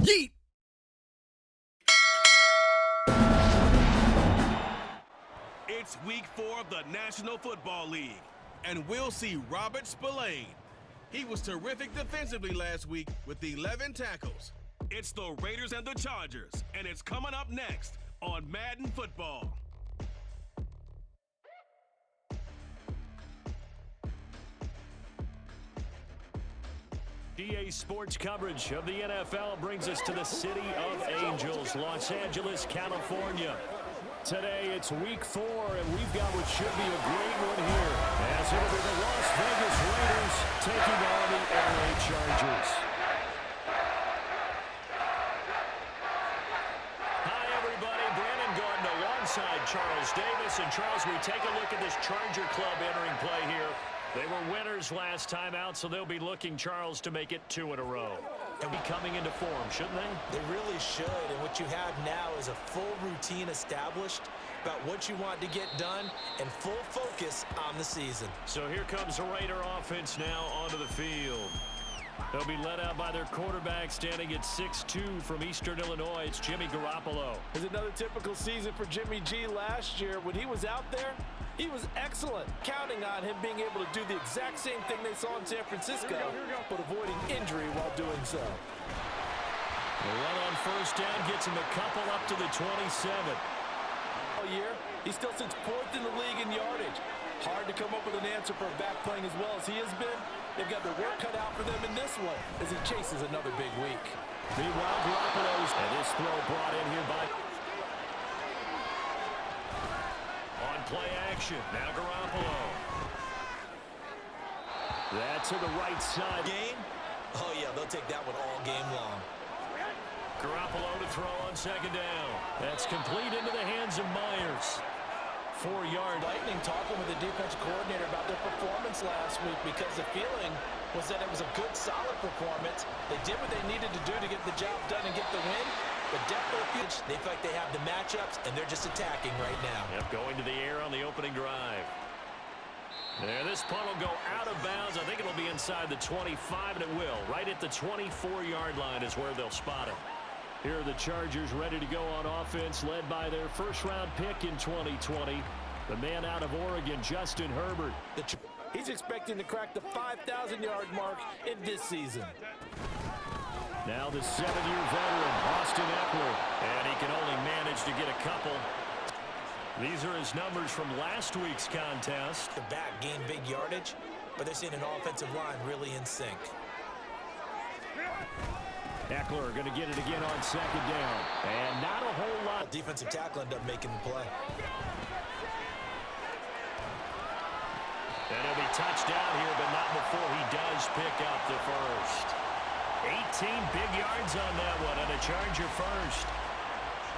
Yeet! It's week 4 of the National Football League, and we'll see Robert Spillane. He was terrific defensively last week with 11 tackles. It's the Raiders and the Chargers, and it's coming up next on Madden Football. EA Sports coverage of the NFL brings us to the City of Angels, Los Angeles, California. Today it's week 4, and we've got what should be a great one here, as it'll be the Las Vegas Raiders taking on the LA Chargers. Hi, everybody. Brandon Gordon alongside Charles Davis. And Charles, we take a look at this Charger club entering play here. They were winners last time out, so they'll be looking, Charles, to make it 2 in a row. And be coming into form, shouldn't they? They really should, and what you have now is a full routine established about what you want to get done and full focus on the season. So here comes the Raider offense now onto the field. They'll be led out by their quarterback standing at 6'2" from Eastern Illinois. It's Jimmy Garoppolo. It's another typical season for Jimmy G last year. When he was out there, he was excellent, counting on him being able to do the exact same thing they saw in San Francisco, but avoiding injury while doing so. The run on first down gets him a couple up to the 27. All year, he still sits 4th in the league in yardage. Hard to come up with an answer for a back playing as well as he has been. They've got their work cut out for them in this one as he chases another big week. Meanwhile, Garoppolo's, and this throw brought in here by... On play action, now Garoppolo. That to the right side. Game? Oh, yeah, they'll take that one all game long. Garoppolo to throw on second down. That's complete into the hands of Myers. 4-yard. Lightning talking with the defense coordinator about their performance last week because the feeling was that it was a good, solid performance. They did what they needed to do to get the job done and get the win. But definitely, they feel like they have the matchups, and they're just attacking right now. Yep, going to the air on the opening drive. There, this punt will go out of bounds. I think it'll be inside the 25, and it will. Right at the 24-yard line is where they'll spot it. Here are the Chargers ready to go on offense, led by their first-round pick in 2020, the man out of Oregon, Justin Herbert. He's expecting to crack the 5,000-yard mark in this season. Now the 7-year veteran, Austin Eckler, and he can only manage to get a couple. These are his numbers from last week's contest. The back gained big yardage, but they're seeing an offensive line really in sync. Eckler going to get it again on second down, and not a whole lot. Defensive tackle ended up making the play. And he'll be touched down here, but not before he does pick up the first. 18 big yards on that one, and a Charger first.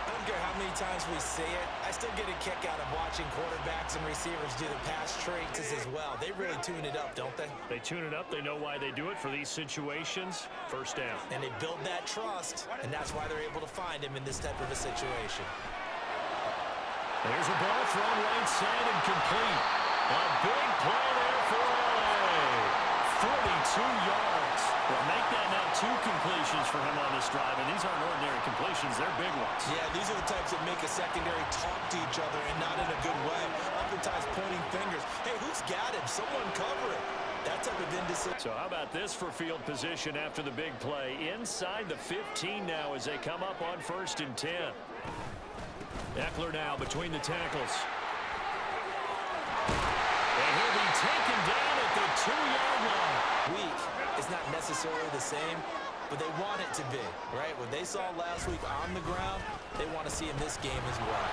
I don't care how many times we say it, I still get a kick out of watching quarterbacks and receivers do the pass traits as well. They really tune it up, don't they? They tune it up. They know why they do it for these situations. First down. And they build that trust, and that's why they're able to find him in this type of a situation. There's a ball thrown right side and complete. A big play there for LA. 42 yards. Well, make that now 2 completions for him on this drive, and these aren't ordinary completions. They're big ones. Yeah, these are the types that make a secondary talk to each other and not in a good way. Oftentimes pointing fingers. Hey, who's got him? Someone cover it. That type of indecision. So how about this for field position after the big play? Inside the 15 now as they come up on 1st and 10. Eckler now between the tackles. And he'll be taken down at the 2-yard line. Week is not necessarily the same, but they want it to be, right? What they saw last week on the ground, they want to see in this game as well.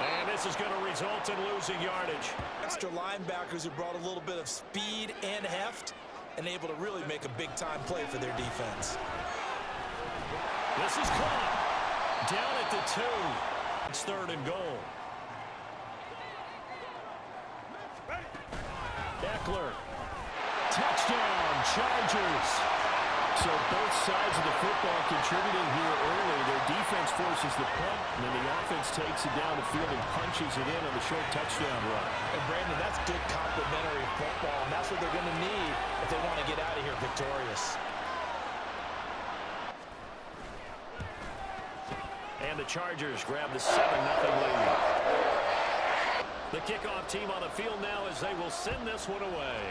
And this is going to result in losing yardage. Extra linebackers who brought a little bit of speed and heft and able to really make a big-time play for their defense. This is caught. Down at the 2. It's 3rd and goal. Eckler. Touchdown, Chargers. So both sides of the football contributing here early. Their defense forces the punt, and then the offense takes it down the field and punches it in on the short touchdown run. And Brandon, that's good complementary football, and that's what they're going to need if they want to get out of here victorious. And the Chargers grab the 7-0 lead. The kickoff team on the field now as they will send this one away.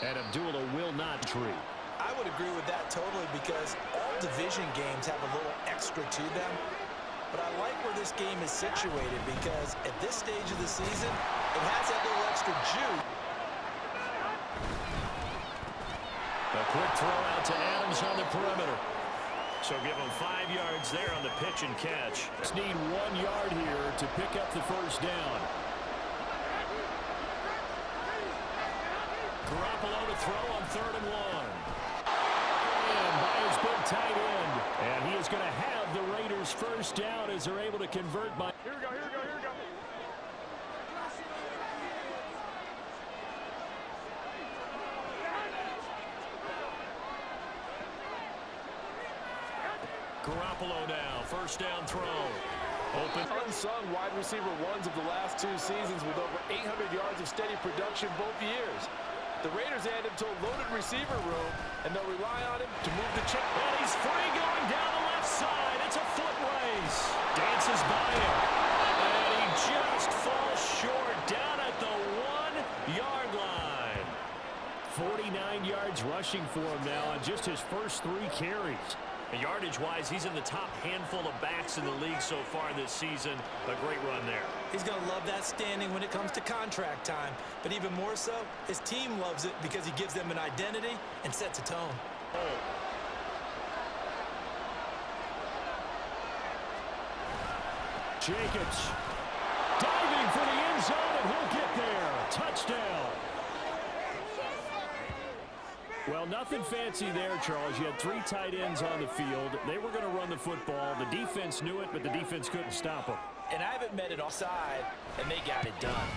And Abdullah will not treat. I would agree with that totally because all division games have a little extra to them. But I like where this game is situated because at this stage of the season, it has that little extra juice. A quick throw out to Adams on the perimeter. So give him 5 yards there on the pitch and catch. Just need 1 yard here to pick up the first down. Garoppolo to throw on 3rd and 1. And by his big tight end. And he is going to have the Raiders first down as they're able to convert by. Here we go, here we go, here we go. Garoppolo now, first down throw. Open. Unsung wide receiver ones of the last 2 seasons with over 800 yards of steady production both years. The Raiders add him to a loaded receiver room, and they'll rely on him to move the chain. And he's free going down the left side. It's a foot race. Dances by him. And he just falls short down at the 1-yard line. 49 yards rushing for him now on just his first 3 carries. Yardage-wise, he's in the top handful of backs in the league so far this season. A great run there. He's going to love that standing when it comes to contract time. But even more so, his team loves it because he gives them an identity and sets a tone. Jacobs diving for the end zone, and he'll get there. Touchdown. Well, nothing fancy there, Charles. You had 3 tight ends on the field. They were going to run the football. The defense knew it, but the defense couldn't stop them. And I haven't met an offside, and they got it done.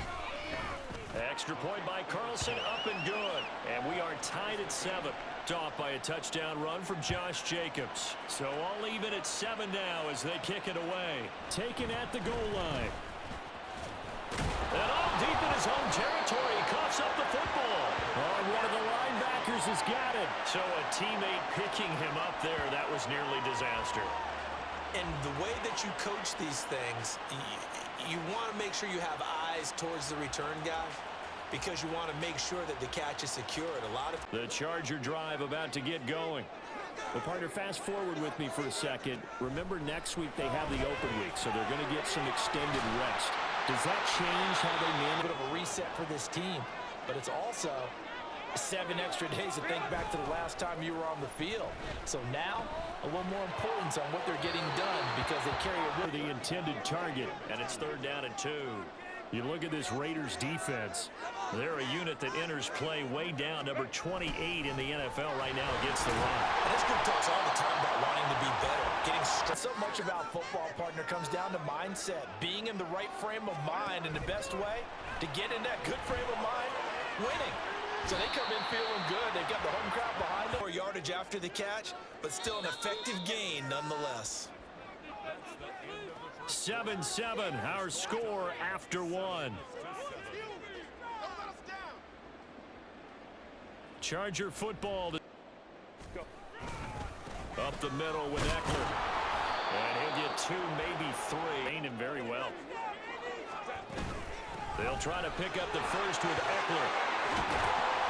Extra point by Carlson, up and good. And we are tied at 7. Off by a touchdown run from Josh Jacobs. So all even at 7 now as they kick it away. Taken at the goal line. And all deep in his own territory, he coughs up the football. Oh, one of the linebackers has got it. So a teammate picking him up there, that was nearly disaster. And the way that you coach these things, you want to make sure you have eyes towards the return guy because you want to make sure that the catch is secured. The Charger drive about to get going. Well, partner, fast forward with me for a second. Remember, next week they have the open week, so they're going to get some extended rest. Does that change how they manage? A bit of a reset for this team, but it's also 7 extra days to think back to the last time you were on the field. So now, a little more importance on what they're getting done because they carry a the intended target, and it's 3rd down and 2. You look at this Raiders defense. They're a unit that enters play way down, number 28 in the NFL right now against the run. And this group talks all the time about wanting to be better, getting so much about football, partner, comes down to mindset, being in the right frame of mind, and the best way to get in that good frame of mind, winning. So they come in feeling good. They've got the home crowd behind them. More yardage after the catch, but still an effective gain nonetheless. 7-7, our score after 1. Charger football. Up the middle with Eckler. And he'll get 2, maybe 3. Ain't him very well. They'll try to pick up the first with Eckler.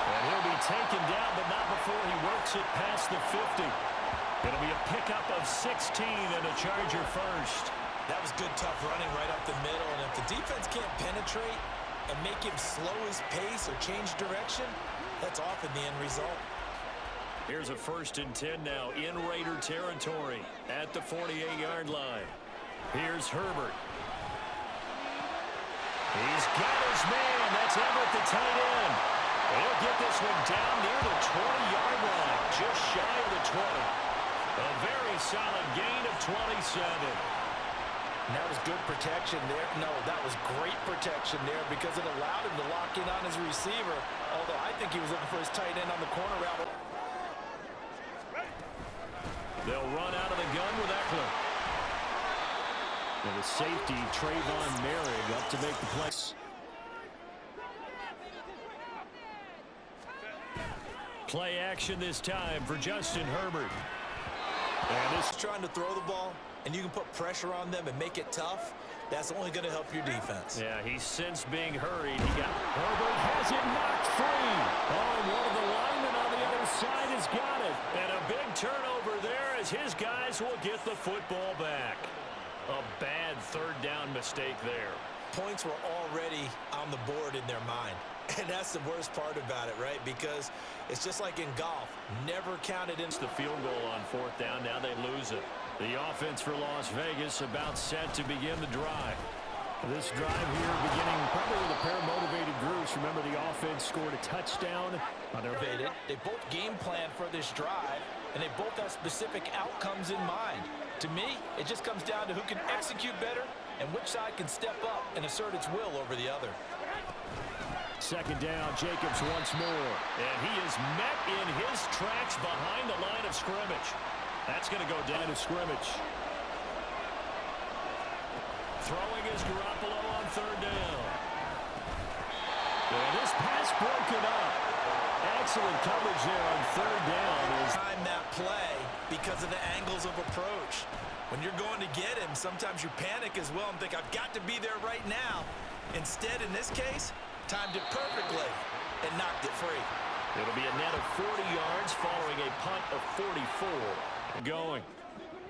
And he'll be taken down, but not before he works it past the 50. It'll be a pickup of 16 and a Charger first. That was good, tough running right up the middle. And if the defense can't penetrate and make him slow his pace or change direction, that's often the end result. Here's a 1st and 10 now in Raider territory at the 48-yard line. Here's Herbert. He's got his man. That's Everett, the tight end. He'll get this one down near the 20-yard line, just shy of the 20. A very solid gain of 27. And that was good protection there. No, that was great protection there because it allowed him to lock in on his receiver, although I think he was looking for his tight end on the corner route. They'll run out of the gun with Eckler. And the safety, Trayvon Merrick, up to make the play. Play action this time for Justin Herbert. And this trying to throw the ball, and you can put pressure on them and make it tough. That's only going to help your defense. Yeah, he's since being hurried. Herbert has it knocked free. Oh, one of the linemen on the other side has got it. And a big turnover there as his guys will get the football back. A bad third down mistake there. Points were already on the board in their mind. And that's the worst part about it, right? Because it's just like in golf. Never counted in. It's the field goal on fourth down. Now they lose it. The offense for Las Vegas about set to begin the drive. This drive here beginning probably with a pair of motivated groups. Remember, the offense scored a touchdown. They both game plan for this drive, and they both have specific outcomes in mind. To me, it just comes down to who can execute better and which side can step up and assert its will over the other. Second down, Jacobs once more. And he is met in his tracks behind the line of scrimmage. That's going to go down to scrimmage. Throwing is Garoppolo on third down. And this pass broken up. Excellent coverage there on third down. Time that play because of the angles of approach. When you're going to get him, sometimes you panic as well and think, I've got to be there right now. Instead, in this case, timed it perfectly and knocked it free. It'll be a net of 40 yards following a punt of 44. Going.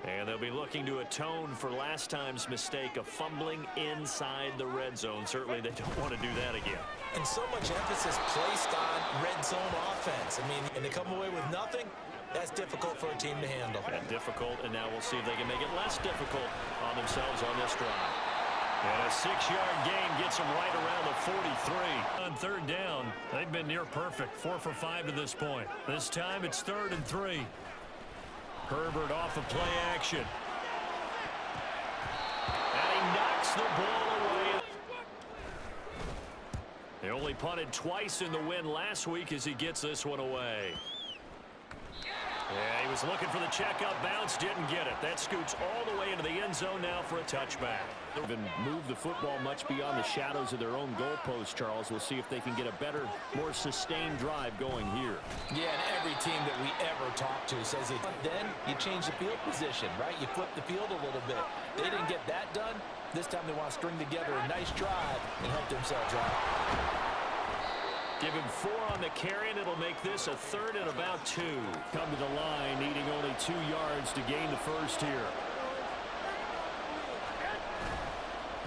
And they'll be looking to atone for last time's mistake of fumbling inside the red zone. Certainly they don't want to do that again. And so much emphasis placed on red zone offense. I mean, and to come away with nothing, that's difficult for a team to handle. And difficult, and now we'll see if they can make it less difficult on themselves on this drive. And a 6-yard gain gets them right around the 43. On third down, they've been near perfect, 4 for 5 to this point. This time it's 3rd and 3. Herbert off of play action. And he knocks the ball away. They only punted twice in the win last week as he gets this one away. Yeah, he was looking for the checkup bounce, didn't get it. That scoots all the way into the end zone now for a touchback. They've been moved the football much beyond the shadows of their own goalpost, Charles. We'll see if they can get a better, more sustained drive going here. Yeah, and every team that we ever talk to says it. Then you change the field position, right? You flip the field a little bit. They didn't get that done. This time they want to string together a nice drive and help themselves out. Give him 4 on the carry, and it'll make this a 3rd and about 2. Come to the line, needing only 2 yards to gain the first here.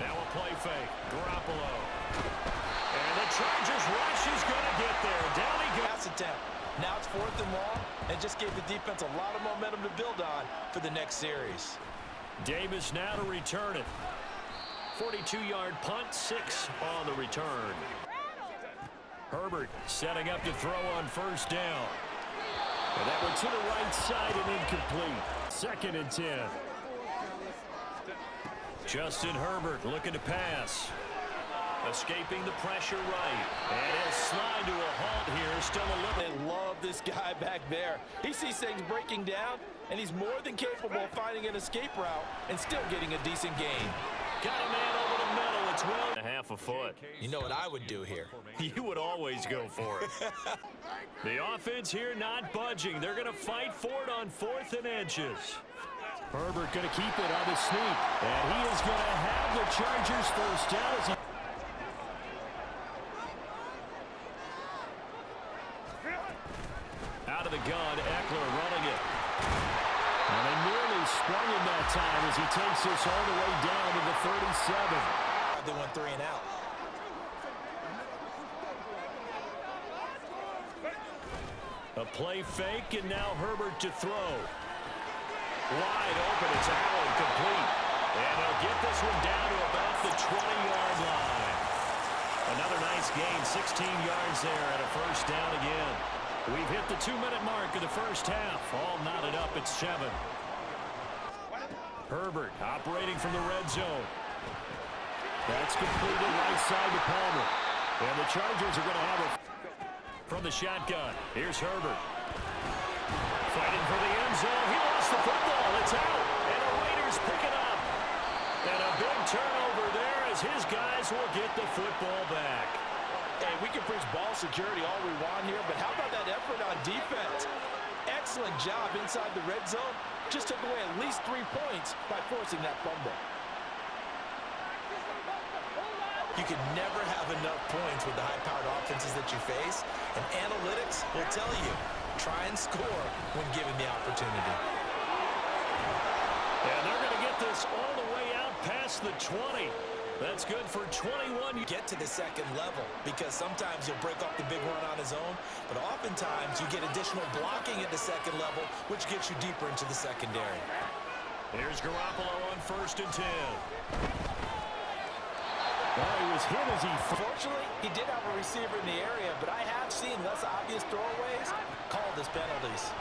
Now a play fake. Garoppolo. And the Chargers rush is going to get there. Down he goes. Pass attempt. Now it's 4th and long, and just gave the defense a lot of momentum to build on for the next series. Davis now to return it. 42-yard punt, 6 on the return. Herbert setting up to throw on first down. And that one to the right side and incomplete. 2nd and 10. Justin Herbert looking to pass. Escaping the pressure right. And he'll slide to a halt here. Still a little. They love this guy back there. He sees things breaking down, and he's more than capable of finding an escape route and still getting a decent gain. Got a man over the middle. It's well. Half a foot. You know what I would do here? You would always go for it. The offense here not budging. They're going to fight for it on 4th and inches. Herbert going to keep it on the sneak. And he is going to have the Chargers first down as he... Out of the gun, Eckler running it. And they nearly sprung him that time as he takes this all the way down to the 37. They went 3 and out. A play fake, and now Herbert to throw. Wide open, it's Allen complete. And they'll get this one down to about the 20-yard line. Another nice gain, 16 yards there, and a first down again. We've hit the 2-minute mark of the first half. All knotted up at 7. Herbert operating from the red zone. That's completed right side to Palmer. And the Chargers are going to have it from the shotgun. Here's Herbert. Fighting for the end zone. He lost the football. It's out. And the Raiders pick it up. And a big turnover there as his guys will get the football back. Hey, we can preach ball security all we want here, but how about that effort on defense? Excellent job inside the red zone, just took away at least 3 points by forcing that fumble. You can never have enough points with the high-powered offenses that you face, and analytics will tell you, try and score when given the opportunity. And they're going to get this all the way out past the 20. That's good for 21. You get to the second level because sometimes you'll break off the big run on his own, but oftentimes you get additional blocking at the second level, which gets you deeper into the secondary. Here's Garoppolo on 1st and 10. Well, he was hit as he... Fortunately, he did have a receiver in the area, but I have seen less obvious throwaways called as penalties.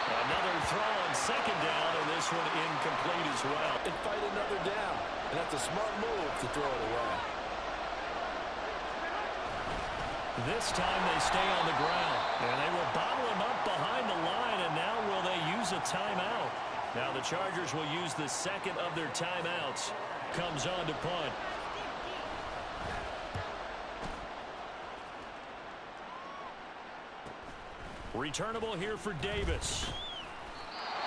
Another throw on 2nd down, and this one incomplete as well. And fight another down. And that's a smart move to throw it away. This time they stay on the ground. And they will bottle him up behind the line, and now will they use a timeout? Now the Chargers will use the second of their timeouts. Comes on to punt. Returnable here for Davis.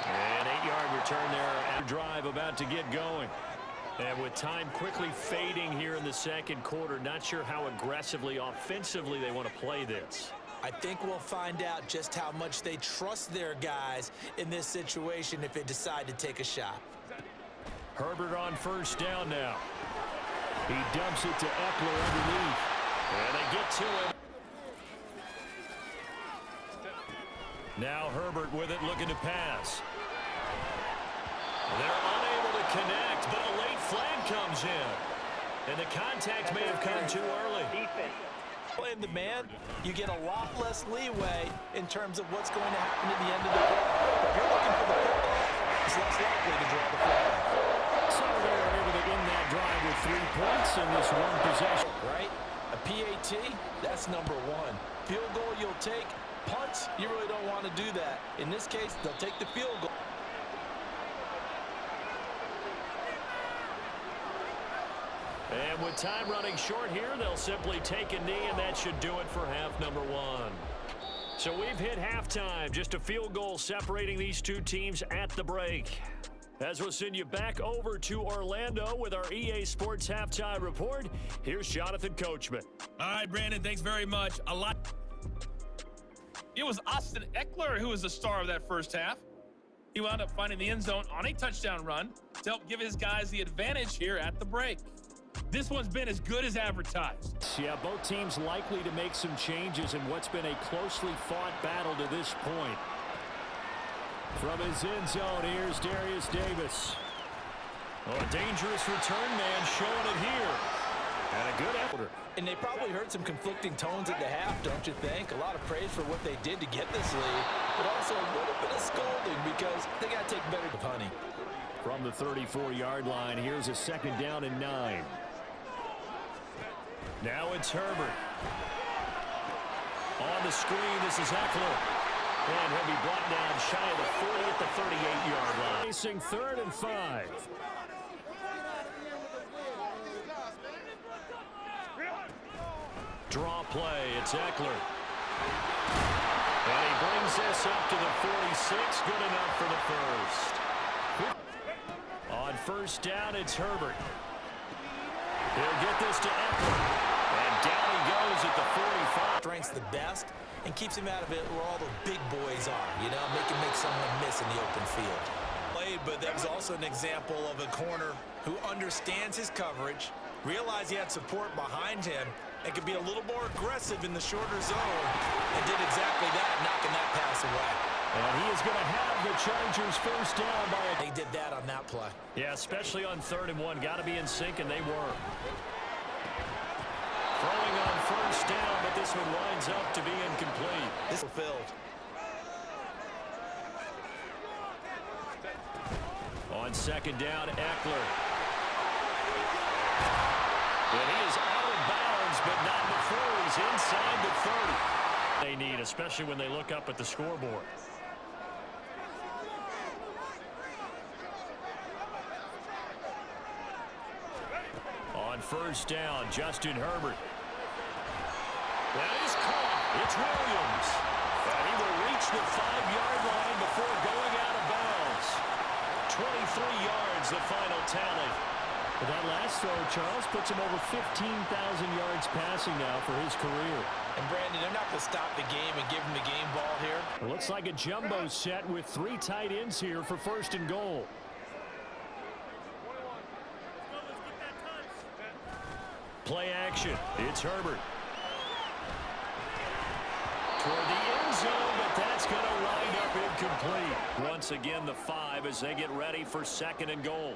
An 8-yard return there after drive about to get going. And with time quickly fading here in the second quarter, not sure how aggressively, offensively they want to play this. I think we'll find out just how much they trust their guys in this situation if they decide to take a shot. Herbert on 1st down now. He dumps it to Eckler underneath. And they get to him. Now Herbert with it, looking to pass. They're unable to connect, but a late flag comes in. And the contact may have come too early. Playing the man, you get a lot less leeway in terms of what's going to happen at the end of the play. If you're looking for the football, it's less likely to draw the flag. So they're able to end that drive with 3 points in this one possession. Right? A PAT, that's number 1. Field goal you'll take. Punts, you really don't want to do that. In this case, they'll take the field goal. And with time running short here, they'll simply take a knee, and that should do it for half number 1. So we've hit halftime. Just a field goal separating these two teams at the break. As we'll send you back over to Orlando with our EA Sports Halftime Report, here's Jonathan Coachman. All right, Brandon, thanks very much. It was Austin Eckler who was the star of that first half. He wound up finding the end zone on a touchdown run to help give his guys the advantage here at the break. This one's been as good as advertised. Yeah, both teams likely to make some changes in what's been a closely fought battle to this point. From his end zone, here's Darius Davis. Oh, a dangerous return man showing it here. And a good effort. And they probably heard some conflicting tones at the half, don't you think? A lot of praise for what they did to get this lead, but also a little bit of scolding because they got to take better to punting. From the 34-yard line, here's a 2nd down and 9. Now it's Herbert. On the screen, this is Eckler. And he'll be brought down shy of the 40 at the 38-yard line. Facing 3rd and 5. Draw play, it's Eckler. And he brings this up to the 46, good enough for the 1st. On 1st down, it's Herbert. He'll get this to Eckler. And down he goes at the 45. Strengths the best and keeps him out of it where all the big boys are, you know, make someone miss in the open field. But that was also an example of a corner who understands his coverage, realized he had support behind him, and could be a little more aggressive in the shorter zone, and did exactly that, knocking that pass away. And he is going to have the Chargers 1st down by a... They did that on that play. Yeah, especially on 3rd and 1. Got to be in sync, and they were. Throwing on 1st down, but this one winds up to be incomplete. This is fulfilled. On 2nd down, Eckler. And he is out of bounds, but not before he's inside the 30. They need, especially when they look up at the scoreboard. On 1st down, Justin Herbert. That is caught. It's Williams. And reach the 5-yard line before going out of bounds. 23 yards, the final tally. But that last throw, Charles, puts him over 15,000 yards passing now for his career. And Brandon, they're not going to stop the game and give him the game ball here. It looks like a jumbo set with 3 tight ends here for 1st and goal. Play action. It's Herbert. Toward the end zone, but that's going to wind up incomplete. Once again, the 5 as they get ready for 2nd and goal.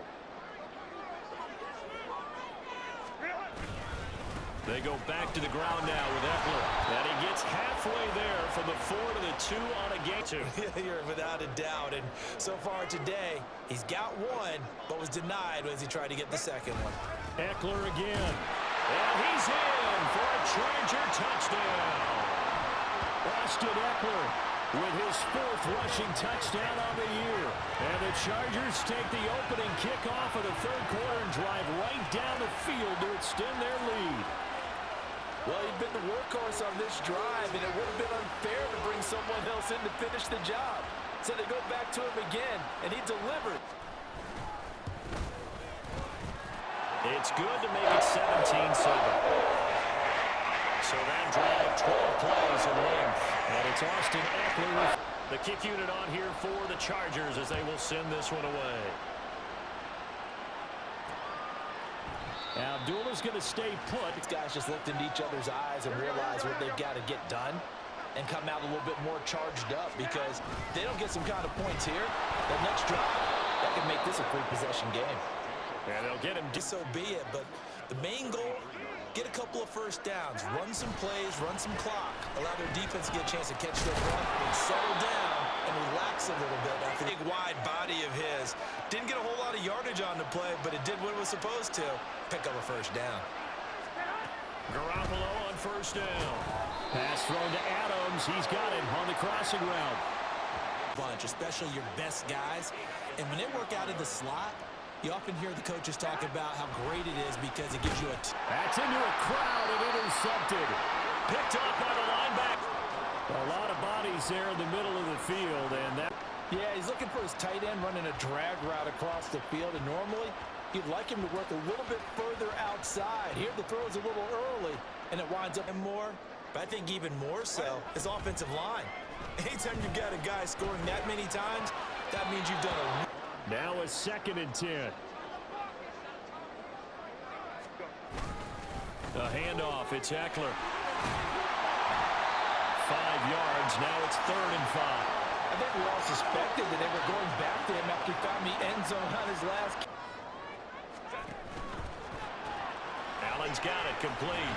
They go back to the ground now with Eckler. And he gets halfway there from the 4 to the 2 on a game 2. You're without a doubt. And so far today, he's got one, but was denied as he tried to get the second one. Eckler again. And he's in for a Charger touchdown. Austin Eckler with his 4th rushing touchdown on the year. And the Chargers take the opening kickoff of the 3rd quarter and drive right down the field to extend their lead. Well, he'd been the workhorse on this drive, and it would have been unfair to bring someone else in to finish the job. So they go back to him again, and he delivered. It's good to make it 17-7. So that drive, 12 plays in length. And it's Austin Eckler, the kick unit on here for the Chargers as they will send this one away. Now, Abdullah's going to stay put. These guys just looked into each other's eyes and realized what they've got to get done and come out a little bit more charged up, because if they don't get some kind of points here, the next drive, that could make this a 3-possession game. And they'll get him. So be it, but the main goal, get a couple of first downs, run some plays, run some clock, allow their defense to get a chance to catch their breath, settle down, and relax a little bit. That big wide body of his didn't get a whole lot of yardage on the play, but it did what it was supposed to. Pick up a first down. Garoppolo on first down. Pass thrown to Adams. He's got it on the crossing route. Bunch, especially your best guys. And when they work out of the slot, you often hear the coaches talk about how great it is because it gives you a... That's into a crowd and intercepted. Picked up by the linebacker. A lot of bodies there in the middle of the field, and that... Yeah, he's looking for his tight end running a drag route across the field, and normally you'd like him to work a little bit further outside. Here the throw is a little early, and it winds up more. But I think even more so is offensive line. Anytime you've got a guy scoring that many times, that means you've done a... Now a 2nd and 10. A handoff. It's Eckler. 5 yards. Now it's 3rd and 5. I think we all suspected that they were going back to him after he found the end zone on his last... Allen's got it complete.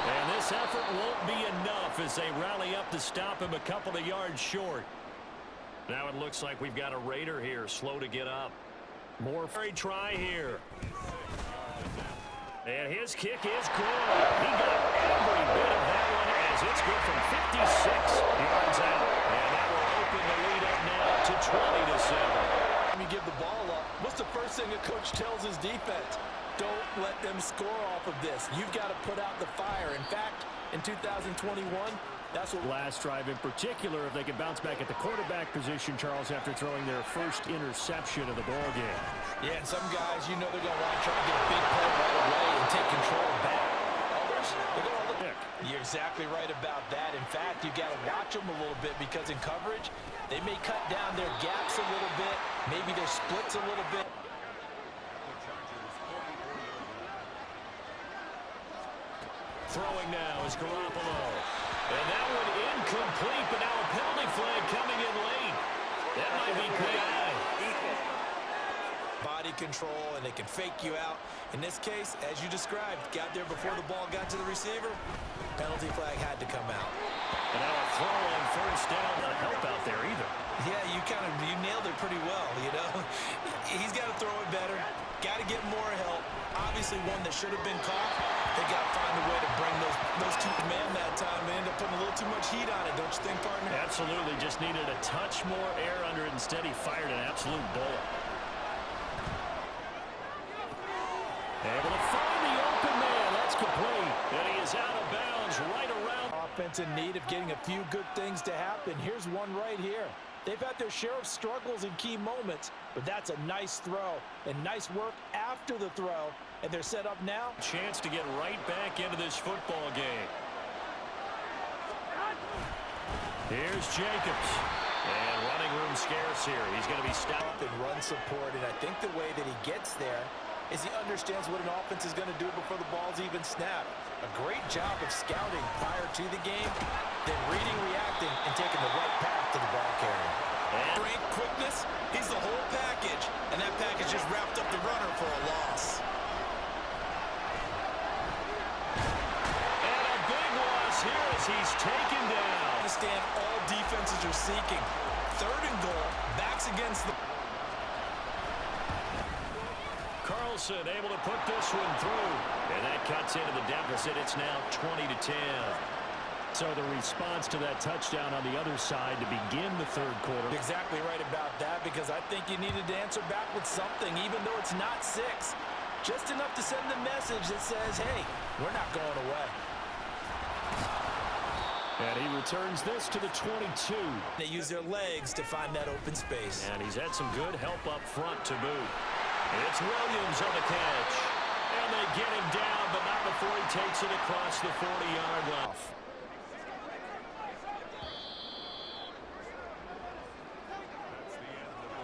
And this effort won't be enough as they rally up to stop him a couple of yards short. Now it looks like we've got a Raider here, slow to get up. More free try here. And his kick is good. He got every bit of that one as it's good from 56 yards out. And that will open the lead up now to 20-7. When you give the ball up, what's the first thing a coach tells his defense? Don't let them score off of this. You've got to put out the fire. In fact, in 2021, that's what... Last drive in particular, if they can bounce back at the quarterback position, Charles, after throwing their first interception of the ball game. Yeah, and some guys, you know they're going to want to try to get a big play right away and take control back. Others, they're going to look... You're exactly right about that. In fact, you've got to watch them a little bit because in coverage, they may cut down their gaps a little bit, maybe their splits a little bit. Throwing now is Garoppolo. And that one incomplete, but now a penalty flag coming in late. That might be PI. Body control, and they can fake you out. In this case, as you described, got there before the ball got to the receiver. Penalty flag had to come out. And now a throw on first down. Not help out there either. Yeah, you nailed it pretty well, you know. He's got to throw it better. Got to get more help. Obviously one that should have been caught. They got to find a way to bring those two to man that time. They end up putting a little too much heat on it, don't you think, partner? Absolutely. Just needed a touch more air under it. Instead, he fired an absolute bullet. Able to find the open man. That's complete. And he is out of bounds right around. defense in need of getting a few good things to happen. Here's one right here. They've had their share of struggles in key moments, but that's a nice throw and nice work after the throw, and they're set up now. Chance to get right back into this football game. Here's Jacobs. And running room scarce here. He's going to be stopped. And run support, and I think the way that he gets there is he understands what an offense is going to do before the ball's even snapped. A great job of scouting prior to the game, then reading, reacting, and taking the right path to the ball carrier. Strength, quickness, he's the whole package, and that package just wrapped up the runner for a loss. And a big loss here as he's taken down. Understand all defenses are seeking. 3rd and goal, backs against the... Carlson able to put this one through. And that cuts into the deficit. It's now 20-10. So the response to that touchdown on the other side to begin the third quarter. Exactly right about that, because I think you needed to answer back with something, even though it's not 6. Just enough to send the message that says, hey, we're not going away. And he returns this to the 22. They use their legs to find that open space. And he's had some good help up front to boot. It's Williams on the catch. And they get him down, but not before he takes it across the 40-yard line.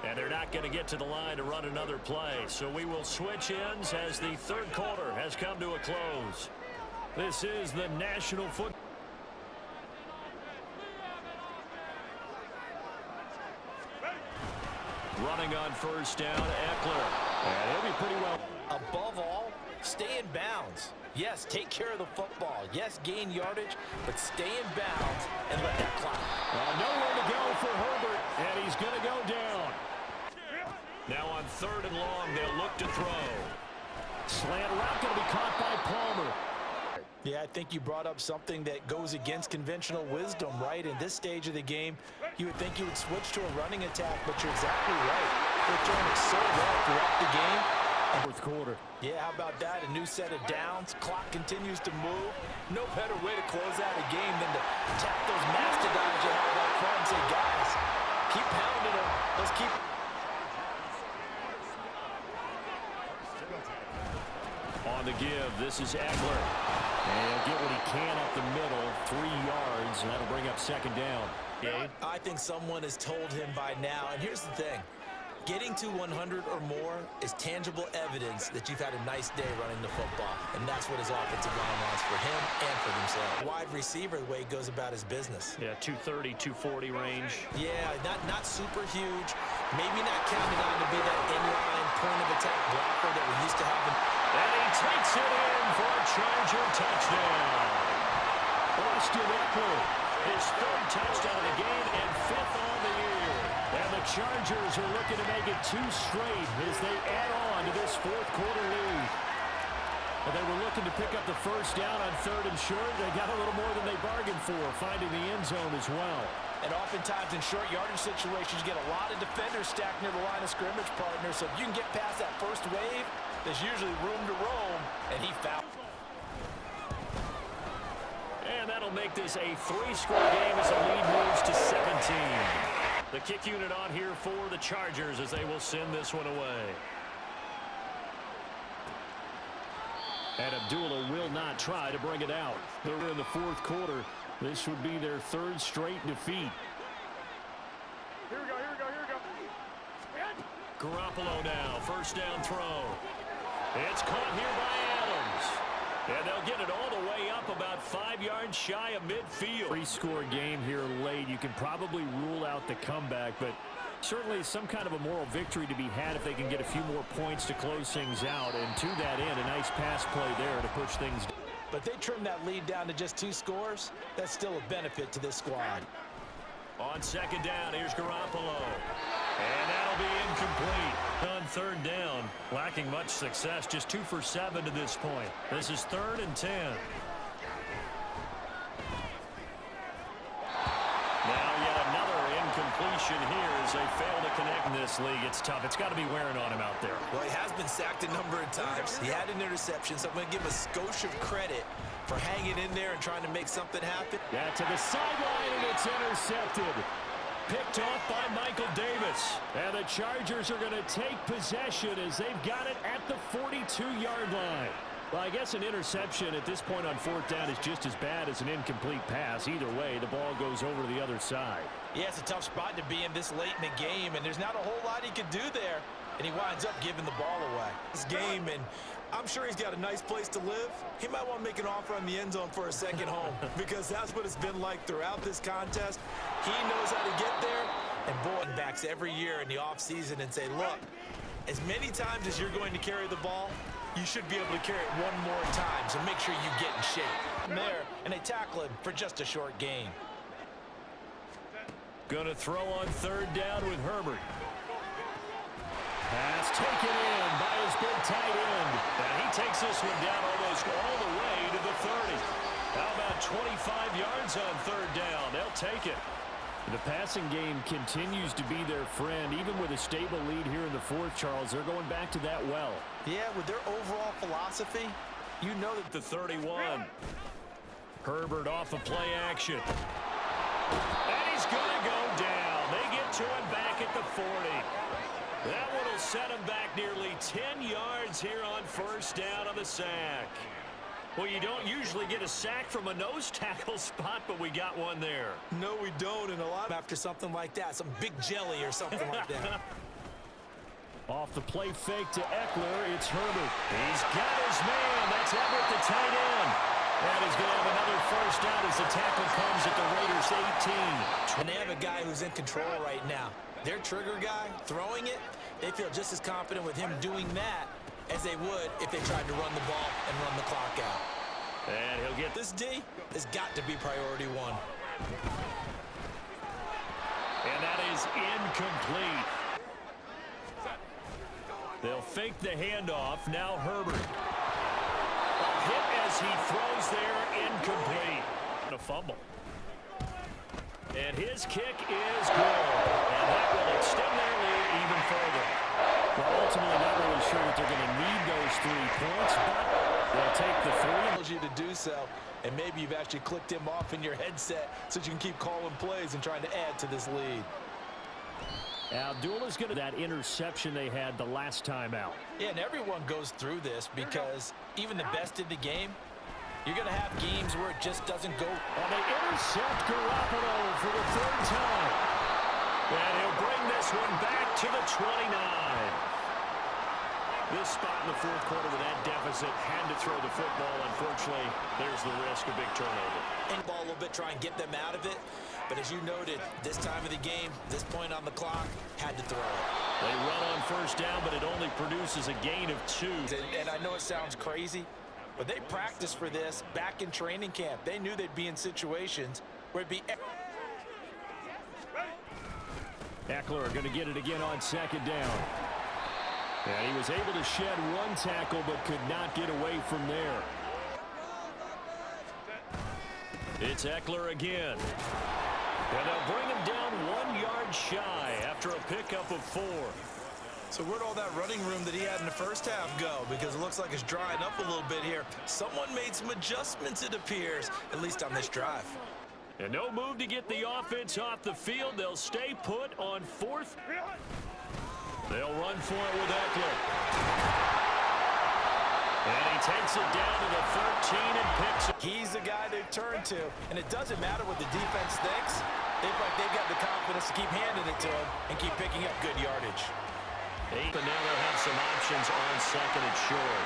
And they're not going to get to the line to run another play. So we will switch ends as the third quarter has come to a close. This is the National Football. Running on first down, Eckler. And he'll be pretty well. Above all, stay in bounds. Yes, take care of the football. Yes, gain yardage, but stay in bounds and let that clock. Nowhere to go for Herbert, and he's going to go down. Now on 3rd and long, they'll look to throw. Slant route going to be caught by Palmer. Yeah, I think you brought up something that goes against conventional wisdom, right? In this stage of the game, you would think you would switch to a running attack, but you're exactly right. They're doing it so well throughout the game. Fourth quarter. Yeah, how about that? A new set of downs. Clock continues to move. No better way to close out a game than to tap those mastodons you have up front and say, guys, keep pounding them. Let's keep... On the give, this is Eckler. And he'll get what he can up the middle, 3 yards, and that'll bring up 2nd down. I think someone has told him by now, and here's the thing. Getting to 100 or more is tangible evidence that you've had a nice day running the football, and that's what his offensive line wants for him and for themselves. Wide receiver, the way he goes about his business. Yeah, 230, 240 range. Yeah, not super huge. Maybe not counted on to be that inline point of attack blocker that we used to have. And he takes it in for a Charger touchdown. Austin Eckler. His 3rd touchdown of the game and 5th on the year. And the Chargers are looking to make it 2 straight as they add on to this 4th quarter lead. And they were looking to pick up the first down on 3rd and short. They got a little more than they bargained for, finding the end zone as well. And oftentimes in short yardage situations, you get a lot of defenders stacked near the line of scrimmage, partners. So if you can get past that first wave, there's usually room to roam, and he fouled. And that'll make this a 3-score game as the lead moves to 17. The kick unit on here for the Chargers as they will send this one away. And Abdullah will not try to bring it out. They're in the 4th quarter. This would be their 3rd straight defeat. Here we go. Garoppolo now, first down throw. It's caught here by Adams. And they'll get it all the way up about 5 yards shy of midfield. 3-score game here late. You can probably rule out the comeback, but certainly some kind of a moral victory to be had if they can get a few more points to close things out. And to that end, a nice pass play there to push things. But they trim that lead down to just 2 scores. That's still a benefit to this squad. On 2nd down, here's Garoppolo. And that'll be incomplete. On 3rd down, lacking much success, just 2 for 7 to this point. This is 3rd and 10. Now yet another incompletion here as they fail to connect in this league. It's tough. It's got to be wearing on him out there. Well, he has been sacked a number of times. He had an interception, so I'm going to give him a skosh of credit for hanging in there and trying to make something happen. That to the sideline, and it's intercepted. Picked off by Michael Davis. And the Chargers are going to take possession as they've got it at the 42-yard line. Well, I guess an interception at this point on fourth down is just as bad as an incomplete pass. Either way, the ball goes over to the other side. Yeah, it's a tough spot to be in this late in the game, and there's not a whole lot he can do there. And he winds up giving the ball away. This game, and I'm sure he's got a nice place to live. He might want to make an offer on the end zone for a second home because that's what it's been like throughout this contest. He knows how to get there, and boy, backs every year in the offseason and say, look, as many times as you're going to carry the ball, you should be able to carry it one more time, so make sure you get in shape. There, and they tackle him for just a short gain. Going to throw on third down with Herbert. Pass taken in by his big tight end. And he takes this one down almost all the way to the 30. How about 25 yards on third down? They'll take it. The passing game continues to be their friend. Even with a stable lead here in the fourth, Charles, they're going back to that well. Yeah, with their overall philosophy, you know that the 31. Herbert off of play action. And he's going to go down. They get to him back at the 40. That one will set him back nearly 10 yards here on first down on the sack. Well, you don't usually get a sack from a nose tackle spot, but we got one there. No, we don't, and a lot after something like that, some big jelly or something like that. Off the play fake to Eckler, it's Herbert. He's got his man. That's Everett, the tight end. And he's going to have another first down as the tackle comes at the Raiders' 18. And they have a guy who's in control right now. Their trigger guy throwing it, they feel just as confident with him doing that as they would if they tried to run the ball and run the clock out. And he'll get this D has got to be priority one. And that is incomplete. They'll fake the handoff. Now Herbert. A hit as he throws there, incomplete. And a fumble. And his kick is good. And that will extend their lead even further. Well, ultimately, not really sure that they're going to need those 3 points, but they'll take the 3. You to do so, and maybe you've actually clicked him off in your headset so you can keep calling plays and trying to add to this lead. Abdullah's going to that interception they had the last time out. Yeah, and everyone goes through this because even the best in the game, you're going to have games where it just doesn't go. And they intercept Garoppolo for the 3rd time. And he'll bring this one back to the 29. This spot in the fourth quarter with that deficit, had to throw the football. Unfortunately, there's the risk of big turnover. And ball a little bit, try and get them out of it. But as you noted, this time of the game, this point on the clock, had to throw it. They run on first down, but it only produces a gain of 2. And I know it sounds crazy, but they practiced for this back in training camp. They knew they'd be in situations where it'd be... Eckler going to get it again on second down. And he was able to shed 1 tackle, but could not get away from there. It's Eckler again. And they'll bring him down 1 yard shy after a pickup of 4. So where'd all that running room that he had in the first half go? Because it looks like it's drying up a little bit here. Someone made some adjustments, it appears, at least on this drive. And no move to get the offense off the field. They'll stay put on 4th. They'll run for it with Eckler. And he takes it down to the 13 and picks it. He's the guy they've turned to. And it doesn't matter what the defense thinks. They've got the confidence to keep handing it to him and keep picking up good yardage. And now they'll have some options on second and short.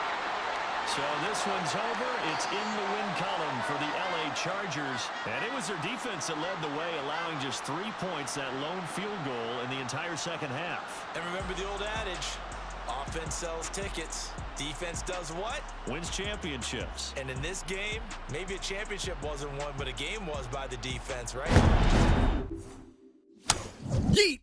So this one's over. It's in the win column for the LA Chargers. And it was their defense that led the way, allowing just 3 points, that lone field goal in the entire second half. And remember the old adage, offense sells tickets. Defense does what? Wins championships. And in this game, maybe a championship wasn't won, but a game was by the defense, right? Yeet!